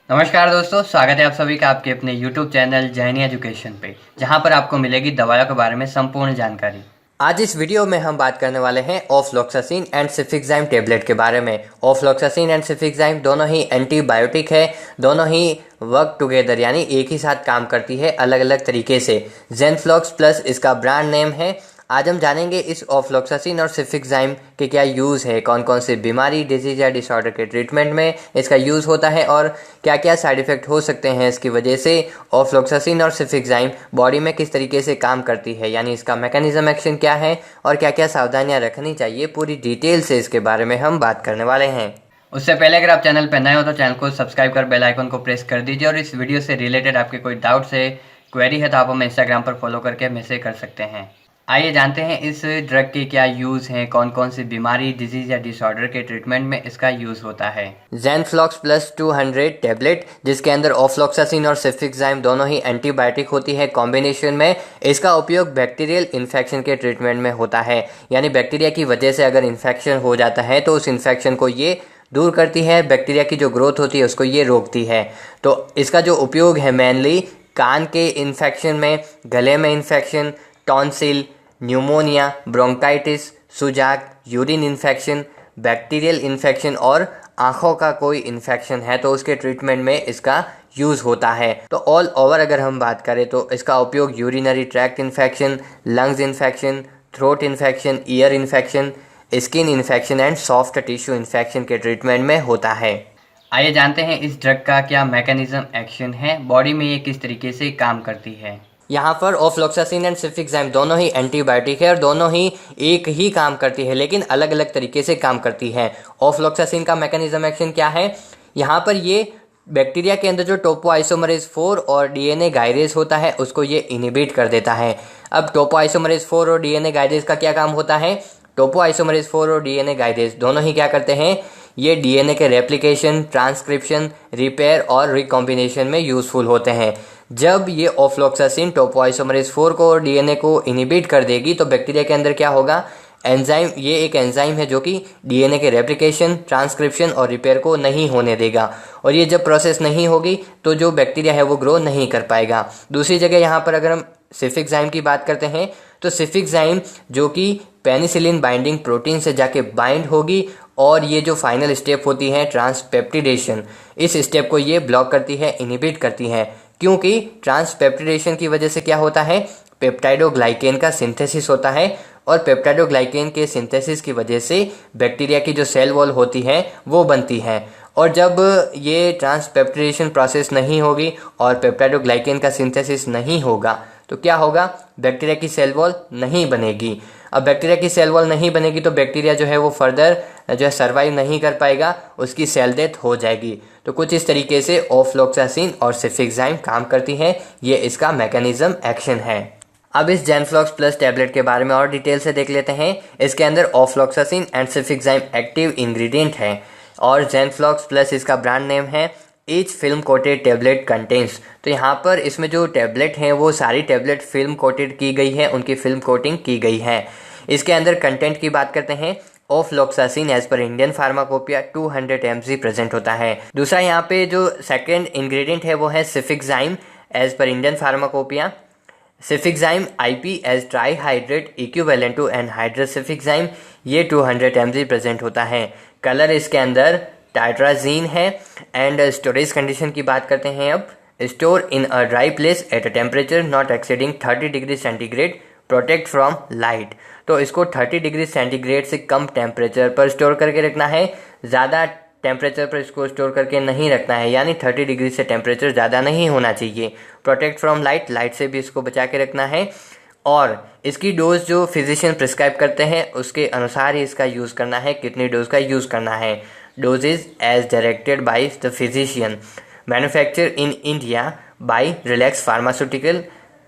नमस्कार दोस्तों, स्वागत है आप सभी का आपके अपने YouTube चैनल जैनी एजुकेशन पे, जहां पर आपको मिलेगी दवाइयों के बारे में संपूर्ण जानकारी। आज इस वीडियो में हम बात करने वाले हैं ऑफ्लॉक्सासिन एंड सिफिक्साइम टेबलेट के बारे में। ऑफ्लॉक्सासिन एंड सिफिक्साइम दोनों ही एंटीबायोटिक है, दोनों ही वर्क टुगेदर यानी एक ही साथ काम करती है अलग अलग तरीके से। जेनफ्लॉक्स प्लस इसका ब्रांड नेम है। आज हम जानेंगे इस ऑफ्लॉक्सासिन और सिफिक्साइम के क्या यूज़ है, कौन कौन सी बीमारी, डिजीज या डिसऑर्डर के ट्रीटमेंट में इसका यूज़ होता है और क्या क्या साइड इफ़ेक्ट हो सकते हैं इसकी वजह से। ऑफ्लॉक्सासिन और सिफिक्साइम बॉडी में किस तरीके से काम करती है, यानी इसका मैकेनिज्म एक्शन क्या है और क्या क्या सावधानियां रखनी चाहिए, पूरी डिटेल से इसके बारे में हम बात करने वाले हैं। उससे पहले अगर आप चैनल पर नए हो तो चैनल को सब्सक्राइब कर बेल आइकन को प्रेस कर दीजिए और इस वीडियो से रिलेटेड आपके कोई डाउट्स है, क्वेरी है तो आप हमें इंस्टाग्राम पर फॉलो करके मैसेज कर सकते हैं। आइए जानते हैं इस ड्रग के क्या यूज़ हैं, कौन कौन सी बीमारी, डिजीज या डिसऑर्डर के ट्रीटमेंट में इसका यूज़ होता है। जेनफ्लॉक्स प्लस 200 टेबलेट, जिसके अंदर ऑफ्लॉक्सासिन और सिफिक्साइम दोनों ही एंटीबायोटिक होती है कॉम्बिनेशन में। इसका उपयोग बैक्टीरियल इन्फेक्शन के ट्रीटमेंट में होता है, यानी बैक्टीरिया की वजह से अगर इन्फेक्शन हो जाता है तो उस इन्फेक्शन को ये दूर करती है, बैक्टीरिया की जो ग्रोथ होती है उसको ये रोकती है। तो इसका जो उपयोग है मेनली कान के इन्फेक्शन में, गले में इन्फेक्शन, टॉन्सिल, न्यूमोनिया, ब्रोंकाइटिस, सुजाक, यूरिन इन्फेक्शन, बैक्टीरियल इन्फेक्शन और आँखों का कोई इन्फेक्शन है तो उसके ट्रीटमेंट में इसका यूज़ होता है। तो ऑल ओवर अगर हम बात करें तो इसका उपयोग urinary tract infection, lungs infection, throat infection, ear infection, skin infection and soft tissue infection के ट्रीटमेंट में होता है। आइए जानते हैं इस ड्रग का क्या मैकेनिज्म एक्शन है, बॉडी में ये किस तरीके से काम करती है। यहाँ पर ऑफ्लॉक्सासिन एंड सिफिक्साइम दोनों ही एंटीबायोटिक है और दोनों ही एक ही काम करती है लेकिन अलग अलग तरीके से काम करती है। ऑफ्लॉक्सासिन का मैकेनिज्म एक्शन क्या है, यहाँ पर ये बैक्टीरिया के अंदर जो टोपोआइसोमरेज 4 और डीएनए गायरेज होता है उसको ये इनहिबिट कर देता है। अब टोपोआइसोमरेज 4 और डीएनए गायरेज का क्या काम होता है, टोपोआइसोमरेज 4 और डीएनए गायरेज दोनों ही क्या करते हैं, ये डीएनए के रेप्लिकेशन, ट्रांसक्रिप्शन, रिपेयर और रिकॉम्बिनेशन में यूजफुल होते हैं। जब ये ऑफ्लॉक्सासिन टोपोआइसोमरेज 4 को और डीएनए को इनहिबिट कर देगी तो बैक्टीरिया के अंदर क्या होगा, एंजाइम, ये एक एंजाइम है जो कि डीएनए के रेप्लिकेशन, ट्रांसक्रिप्शन और रिपेयर को नहीं होने देगा और ये जब प्रोसेस नहीं होगी तो जो बैक्टीरिया है वो ग्रो नहीं कर पाएगा। दूसरी जगह यहाँ पर अगर हम सिफिक्साइम की बात करते हैं तो सिफिक्साइम जो कि पेनिसिलिन बाइंडिंग प्रोटीन से जाके बाइंड होगी और ये जो फाइनल स्टेप होती है ट्रांसपेप्टिडेशन, इस स्टेप को ये ब्लॉक करती है, इनहिबिट करती है, क्योंकि ट्रांसपेप्टिडेशन की वजह से क्या होता है, पेप्टाइडोग्लाइकेन का सिंथेसिस होता है और पेप्टाइडोग्लाइकेन के सिंथेसिस की वजह से बैक्टीरिया की जो सेल वॉल होती है वो बनती है और जब ये ट्रांसपेप्टिडेशन प्रोसेस नहीं होगी और पेप्टाइडोग्लाइकेन का सिंथेसिस नहीं होगा तो क्या होगा, बैक्टीरिया की सेल वॉल नहीं बनेगी। अब बैक्टीरिया की सेल वॉल नहीं बनेगी तो बैक्टीरिया जो है वो फर्दर जो है सर्वाइव नहीं कर पाएगा, उसकी सेल डेथ हो जाएगी। तो कुछ इस तरीके से ऑफ्लॉक्सासिन और सिफिक्साइम काम करती है, ये इसका मैकेनिज्म एक्शन है। अब इस जेनफ्लॉक्स प्लस टैबलेट के बारे में और डिटेल से देख लेते हैं। इसके अंदर ऑफ्लॉक्सासिन एंड सिफिक्साइम एक्टिव इंग्रेडिएंट है और जेनफ्लॉक्स प्लस इसका ब्रांड नेम है। Each film coated tablet contents, तो यहाँ पर इसमें जो टेबलेट हैं वो सारी टेबलेट फिल्म कोटेड की गई है, उनकी फिल्म कोटिंग की गई है। इसके अंदर कंटेंट की बात करते हैं, ऑफ्लॉक्सासिन एज पर इंडियन फार्माकोपिया 200 mg प्रेजेंट होता है। दूसरा यहाँ पे जो सेकेंड इंग्रेडिएंट है वो है सिफिक्साइम एज पर Indian pharmacopoeia. Cefixime IP as trihydrate equivalent to anhydrous cefixime, ये 200 mg प्रेजेंट होता है। कलर इसके अंदर टाइट्राजीन है एंड स्टोरेज कंडीशन की बात करते हैं। अब store in a dry place at a temperature not exceeding 30 degree centigrade, protect from light, तो इसको 30 डिग्री सेंटीग्रेड से कम टेम्परेचर पर स्टोर करके रखना है, ज़्यादा टेम्परेचर पर इसको स्टोर करके नहीं रखना है, यानी 30 डिग्री से टेम्परेचर ज़्यादा नहीं होना चाहिए। प्रोटेक्ट फ्रॉम लाइट, लाइट से भी इसको बचा के रखना है और इसकी डोज जो फिजिशियन प्रिस्क्राइब करते हैं उसके अनुसार ही इसका यूज़ करना है, कितनी डोज का यूज़ करना है। Dosages as directed by the physician, manufacture in India by Relax pharmaceutical.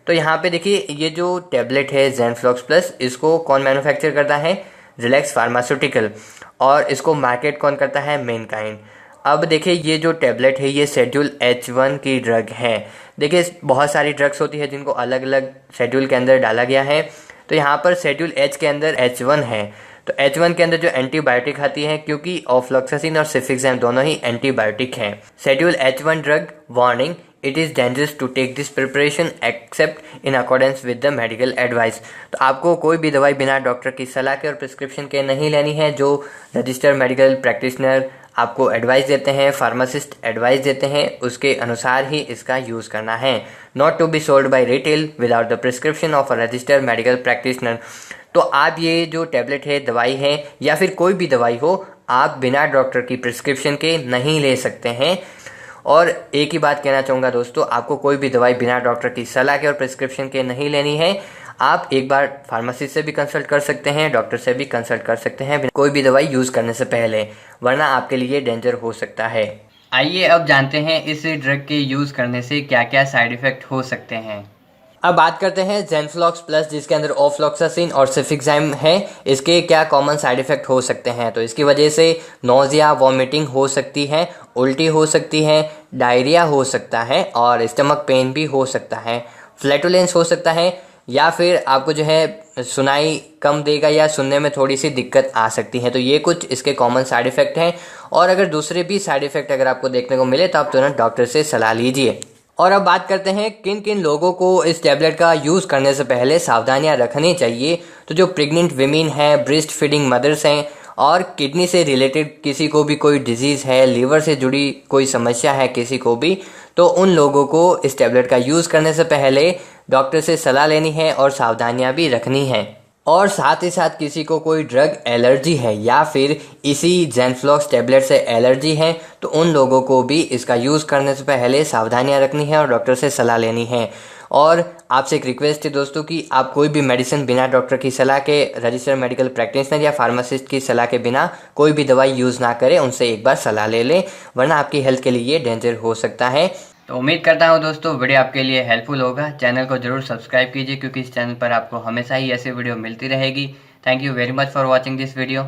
तो यहाँ पे देखिए ये जो टेबलेट है जेनफ्लॉक्स प्लस, इसको कौन मैन्युफैक्चर करता है, रिलैक्स फार्मास्यूटिकल, और इसको मार्केट कौन करता है, मैनकाइंड। अब देखिए ये जो टेबलेट है ये शेड्यूल H1 की ड्रग है। देखिए बहुत सारी ड्रग्स होती है जिनको अलग अलग शेड्यूल के अंदर डाला गया है, तो यहाँ पर शेड्यूल H के अंदर H1 है, तो H1 के अंदर जो एंटीबायोटिक आती है, क्योंकि ऑफ्लॉक्सासिन और सिफिक्साइम दोनों ही एंटीबायोटिक हैं। Schedule H1 drug warning, it is dangerous to take this preparation except in accordance with the medical advice. तो आपको कोई भी दवाई बिना डॉक्टर की सलाह के और प्रिस्क्रिप्शन के नहीं लेनी है। जो रजिस्टर्ड मेडिकल प्रैक्टिशनर आपको एडवाइस देते हैं, फार्मासिस्ट एडवाइस देते हैं, उसके अनुसार ही इसका यूज़ करना है। Not to be sold by retail without the prescription of a registered medical practitioner. तो आप ये जो टैबलेट है, दवाई है या फिर कोई भी दवाई हो, आप बिना डॉक्टर की प्रिस्क्रिप्शन के नहीं ले सकते हैं। और एक ही बात कहना चाहूँगा दोस्तों, आपको कोई भी दवाई बिना डॉक्टर की सलाह के और प्रिस्क्रिप्शन के नहीं लेनी है। आप एक बार फार्मासिस्ट से भी कंसल्ट कर सकते हैं, डॉक्टर से भी कंसल्ट कर सकते हैं कोई भी दवाई यूज़ करने से पहले, वरना आपके लिए डेंजर हो सकता है। आइए अब जानते हैं इस ड्रग के यूज़ करने से क्या क्या साइड इफ़ेक्ट हो सकते हैं। अब बात करते हैं ज़ेनफ्लॉक्स प्लस, जिसके अंदर ऑफ्लॉक्सासिन और सिफिक्साइम है। इसके क्या कॉमन साइड इफ़ेक्ट हो सकते हैं। तो इसकी वजह से नोज़िया, वॉमिटिंग हो सकती है, उल्टी हो सकती है, डायरिया हो सकता है और स्टमक पेन भी हो सकता है, फ्लैटुलेंस हो सकता है, या फिर आपको जो है सुनाई कम देगा या सुनने में थोड़ी सी दिक्कत आ सकती है। तो ये कुछ इसके कॉमन साइड इफ़ेक्ट हैं। और अगर दूसरे भी साइड इफ़ेक्ट अगर आपको देखने को मिले तो आप तुरंत डॉक्टर से सलाह लीजिए। और अब बात करते हैं किन किन लोगों को इस टैबलेट का यूज़ करने से पहले सावधानियां रखनी चाहिए। तो जो प्रेग्नेंट वीमेन हैं, ब्रेस्ट फीडिंग मदर्स हैं, और किडनी से रिलेटेड किसी को भी कोई डिजीज़ है, लीवर से जुड़ी कोई समस्या है किसी को भी, तो उन लोगों को इस टैबलेट का यूज़ करने से पहले डॉक्टर से सलाह लेनी है और सावधानियां भी रखनी है। और साथ ही साथ किसी को कोई ड्रग एलर्जी है या फिर इसी ज़ेनफ्लॉक्स टैबलेट से एलर्जी है, तो उन लोगों को भी इसका यूज़ करने से पहले सावधानियां रखनी है और डॉक्टर से सलाह लेनी है। और आपसे एक रिक्वेस्ट है दोस्तों कि आप कोई भी मेडिसिन बिना डॉक्टर की सलाह के, रजिस्टर्ड मेडिकल प्रैक्टिशनर या फार्मासिस्ट की सलाह के बिना कोई भी दवाई यूज़ ना करें, उनसे एक बार सलाह ले लें, वरना आपकी हेल्थ के लिए डेंजर हो सकता है। तो उम्मीद करता हूँ दोस्तों वीडियो आपके लिए हेल्पफुल होगा। चैनल को जरूर सब्सक्राइब कीजिए, क्योंकि इस चैनल पर आपको हमेशा ही ऐसी वीडियो मिलती रहेगी। Thank you very much for watching this video.